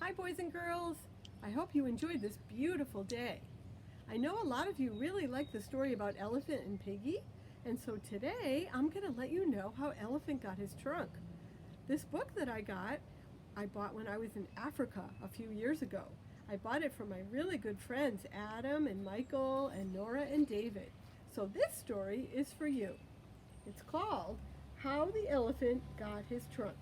Hi, boys and girls. I hope you enjoyed this beautiful day. I know a lot of you really like the story about Elephant and Piggy, and so today I'm going to let you know how Elephant got his trunk. This book that I bought when I was in Africa a few years ago. I bought it from my really good friends Adam and Michael and Nora and David. So this story is for you. It's called How the Elephant Got His Trunk.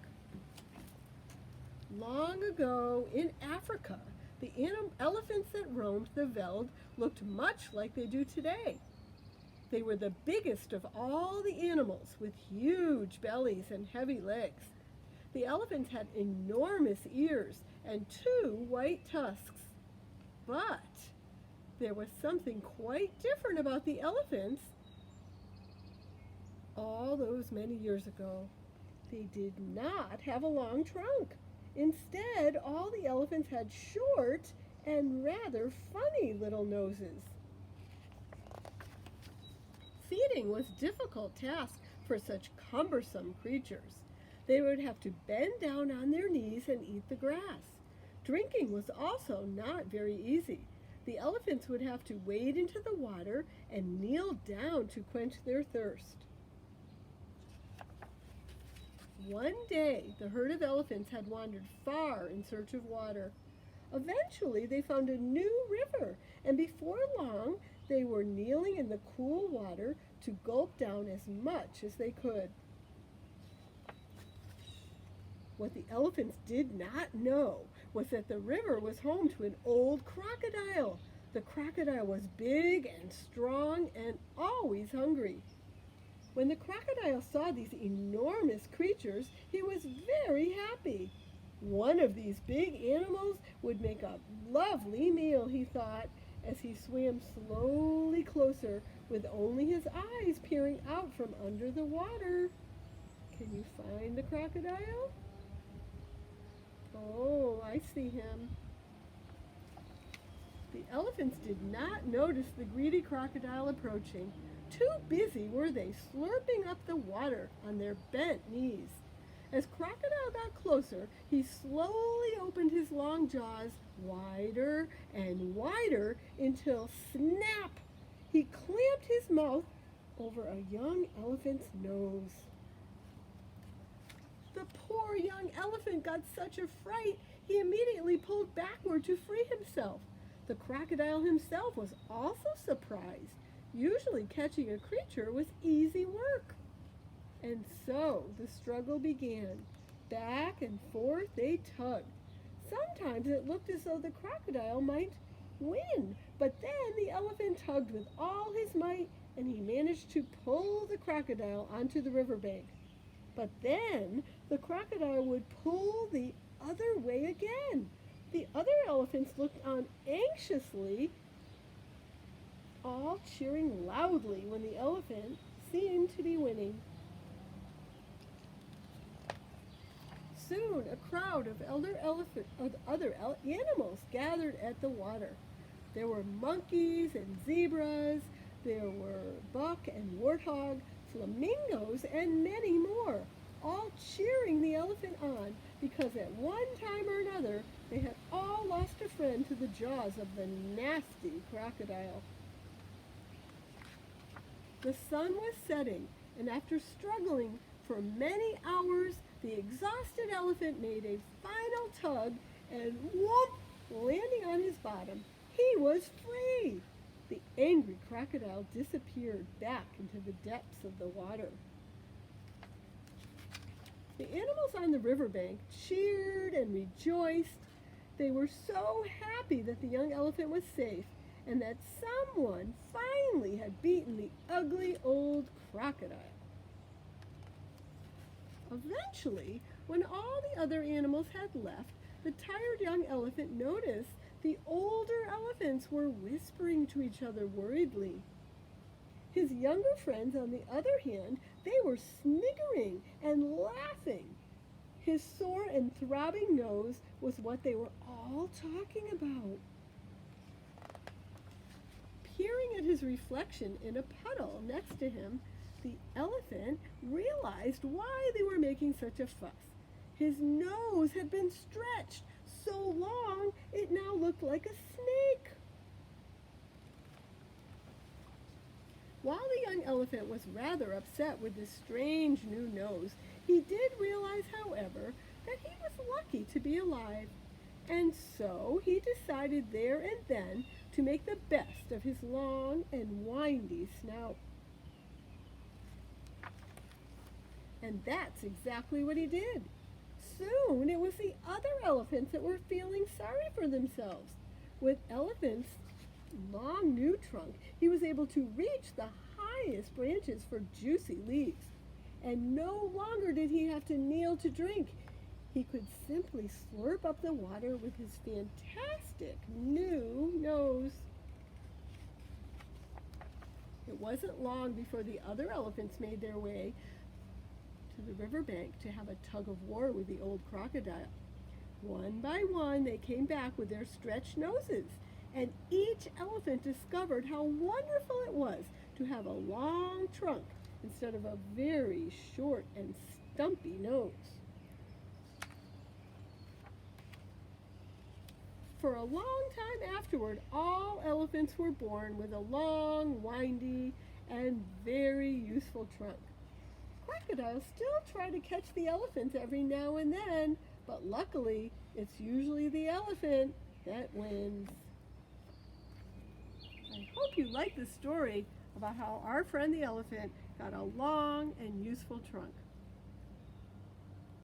Long ago in Africa, the elephants that roamed the veld looked much like they do today. They were the biggest of all the animals with huge bellies and heavy legs. The elephants had enormous ears and 2 white tusks. But there was something quite different about the elephants all those many years ago. They did not have a long trunk. Instead, all the elephants had short and rather funny little noses. Feeding was a difficult task for such cumbersome creatures. They would have to bend down on their knees and eat the grass. Drinking was also not very easy. The elephants would have to wade into the water and kneel down to quench their thirst. One day, the herd of elephants had wandered far in search of water. Eventually, they found a new river, and before long, they were kneeling in the cool water to gulp down as much as they could. What the elephants did not know was that the river was home to an old crocodile. The crocodile was big and strong and always hungry. When the crocodile saw these enormous creatures, he was very happy. One of these big animals would make a lovely meal, he thought, as he swam slowly closer with only his eyes peering out from under the water. Can you find the crocodile? Oh, I see him. The elephants did not notice the greedy crocodile approaching. Too busy were they slurping up the water on their bent knees. As Crocodile got closer, he slowly opened his long jaws wider and wider until, snap, he clamped his mouth over a young elephant's nose. The poor young elephant got such a fright, he immediately pulled backward to free himself. The crocodile himself was also surprised. Usually catching a creature was easy work. And so the struggle began. Back and forth they tugged. Sometimes it looked as though the crocodile might win, but then the elephant tugged with all his might and he managed to pull the crocodile onto the riverbank. But then the crocodile would pull the other way again. The other elephants looked on anxiously, all cheering loudly when the elephant seemed to be winning. Soon a crowd of other animals gathered at the water. There were monkeys and zebras, there were buck and warthog, flamingos, and many more, all cheering the elephant on because at one time or another they had all lost a friend to the jaws of the nasty crocodile. The sun was setting, and after struggling for many hours, the exhausted elephant made a final tug and whoop, landing on his bottom, he was free. The angry crocodile disappeared back into the depths of the water. The animals on the riverbank cheered and rejoiced. They were so happy that the young elephant was safe and that someone finally had beaten the ugly old crocodile. Eventually, when all the other animals had left, the tired young elephant noticed the older elephants were whispering to each other worriedly. His younger friends, on the other hand, they were sniggering and laughing. His sore and throbbing nose was what they were all talking about. Peering at his reflection in a puddle next to him, the elephant realized why they were making such a fuss. His nose had been stretched so so long it now looked like a snake. While the young elephant was rather upset with this strange new nose, he did realize, however, that he was lucky to be alive. And so he decided there and then to make the best of his long and windy snout. And that's exactly what he did. Soon it was the other elephants that were feeling sorry for themselves. With Elephant's long new trunk, he was able to reach the highest branches for juicy leaves. And no longer did he have to kneel to drink. He could simply slurp up the water with his fantastic new nose. It wasn't long before the other elephants made their way to the riverbank to have a tug of war with the old crocodile. One by one, they came back with their stretched noses, and each elephant discovered how wonderful it was to have a long trunk instead of a very short and stumpy nose. For a long time afterward, all elephants were born with a long, windy, and very useful trunk. Crocodiles still try to catch the elephants every now and then, but luckily, it's usually the elephant that wins. I hope you like the story about how our friend the elephant got a long and useful trunk.